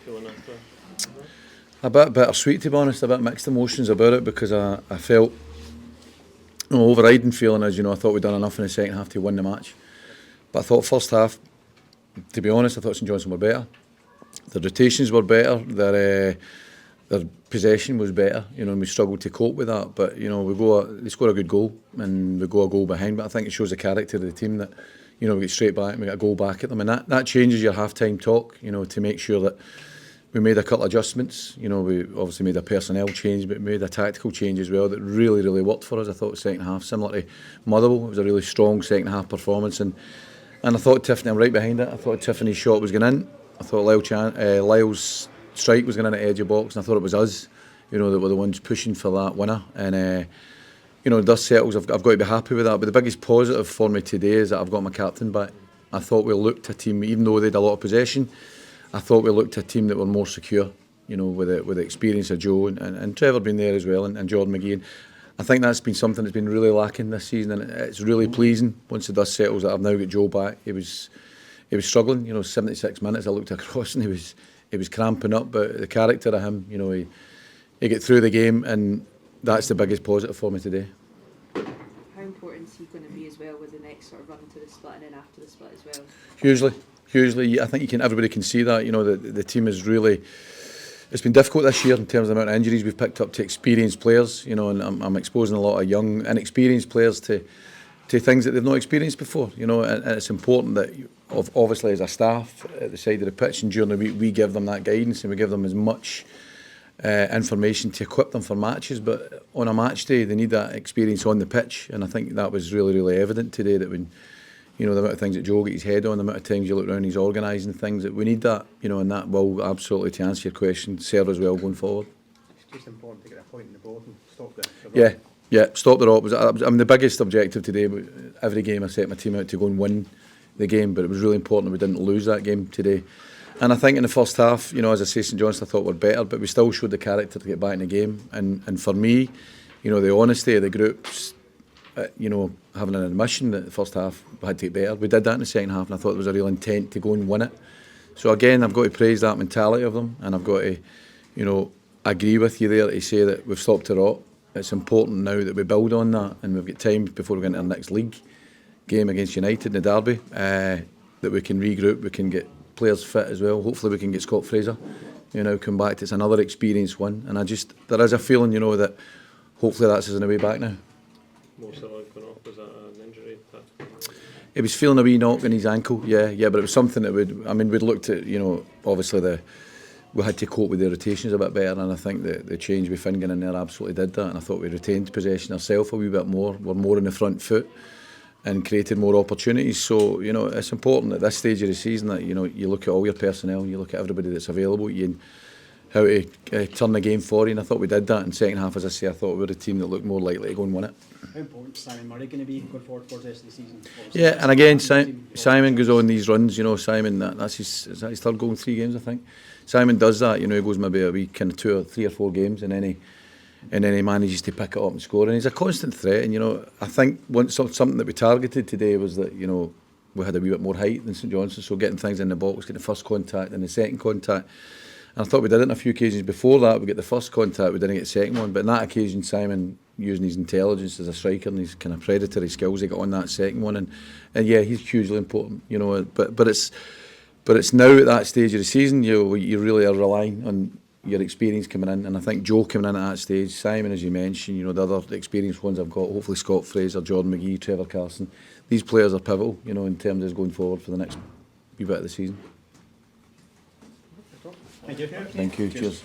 feeling after? A bit bittersweet, to be honest, a bit mixed emotions about it, because I felt, overriding feeling is, I thought we'd done enough in the second half to win the match. But I thought first half, to be honest, I thought St Johnstone were better. Their rotations were better, their possession was better, and we struggled to cope with that. But, they score a good goal and we go a goal behind. But I think it shows the character of the team that, we get straight back and we get a goal back at them. And that changes your half-time talk, to make sure that we made a couple of adjustments. We obviously made a personnel change, but we made a tactical change as well that really, really worked for us. I thought the second half, similar to Motherwell, it was a really strong second half performance. And I thought Tiffany, I'm right behind it, I thought Tiffany's shot was going in. I thought Lyle's strike was going in at the edge of the box, and I thought it was us, that were the ones pushing for that winner. And, dust settles, I've got to be happy with that. But the biggest positive for me today is that I've got my captain back. I thought we looked a team, even though they had a lot of possession, I thought we looked a team that were more secure, with the experience of Joe and Trevor being there as well, and Jordan McGee. And I think that's been something that's been really lacking this season, and it's really pleasing once the dust settles that I've now got Joe back. He was struggling, 76 minutes. I looked across and he was cramping up, but the character of him, he got through the game, and that's the biggest positive for me today. How important is he going to be as well with the next sort of run to the split and then after the split as well? Hugely. I think everybody can see that. The team is really. It's been difficult this year in terms of the amount of injuries we've picked up to experienced players. And I'm exposing a lot of young, inexperienced players to things that they've not experienced before. And it's important that, obviously, as a staff at the side of the pitch and during the week, we give them that guidance and we give them as much information to equip them for matches. But on a match day, they need that experience on the pitch, and I think that was really, really evident today. That when the amount of things that Joe got his head on, the amount of times you look around, he's organising things, that we need that, and that will absolutely, to answer your question, serve us well going forward. It's just important to get a point in the board and stop the Yeah, stop the rot. The biggest objective today. Every game I set my team out to go and win the game, but it was really important that we didn't lose that game today. And I think in the first half, as I say, St Johnstone I thought were better, but we still showed the character to get back in the game. And for me, the honesty of the groups, having an admission that the first half we had to get better. We did that in the second half, and I thought there was a real intent to go and win it. So again, I've got to praise that mentality of them, and I've got to, agree with you there to say that we've stopped the rot. It's important now that we build on that, and we've got time before we get into our next league game against United in the derby, that we can regroup, we can get players fit as well. Hopefully we can get Scott Fraser, come back. It's another experienced one, and there is a feeling, that hopefully that's us on the way back now. Most of it going off, was that an injury? He was feeling a wee knock in his ankle, yeah, but it was something that we'd looked at, obviously we had to cope with the rotations a bit better, and I think the change with Finnegan in there absolutely did that, and I thought we retained possession ourselves a wee bit more, we're more in the front foot and created more opportunities. So, it's important at this stage of the season that, you look at all your personnel, you look at everybody that's available, how to turn the game for you, and I thought we did that in the second half. As I say, I thought we were a team that looked more likely to go and win it. How important is Simon Murray going to be going forward for the rest of the season? Yeah, and again, Simon goes on these runs, Simon, that's his third goal in 3 games, I think. Simon does that, he goes maybe a week, kind of 2 or 3 or 4 games, and then he manages to pick it up and score, and he's a constant threat. And I think something that we targeted today was that we had a wee bit more height than St Johnstone, so getting things in the box, getting the first contact and the second contact. And I thought we did it on a few occasions before that. We get the first contact, we didn't get the second one. But in that occasion, Simon, using his intelligence as a striker and his kind of predatory skills, he got on that second one. And yeah, he's hugely important. But it's now at that stage of the season, you really are relying on your experience coming in. And I think Joe coming in at that stage, Simon, as you mentioned, the other experienced ones I've got, hopefully Scott Fraser, Jordan McGee, Trevor Carson. These players are pivotal, in terms of us going forward for the next wee bit of the season. Thank you. Thank you. Cheers.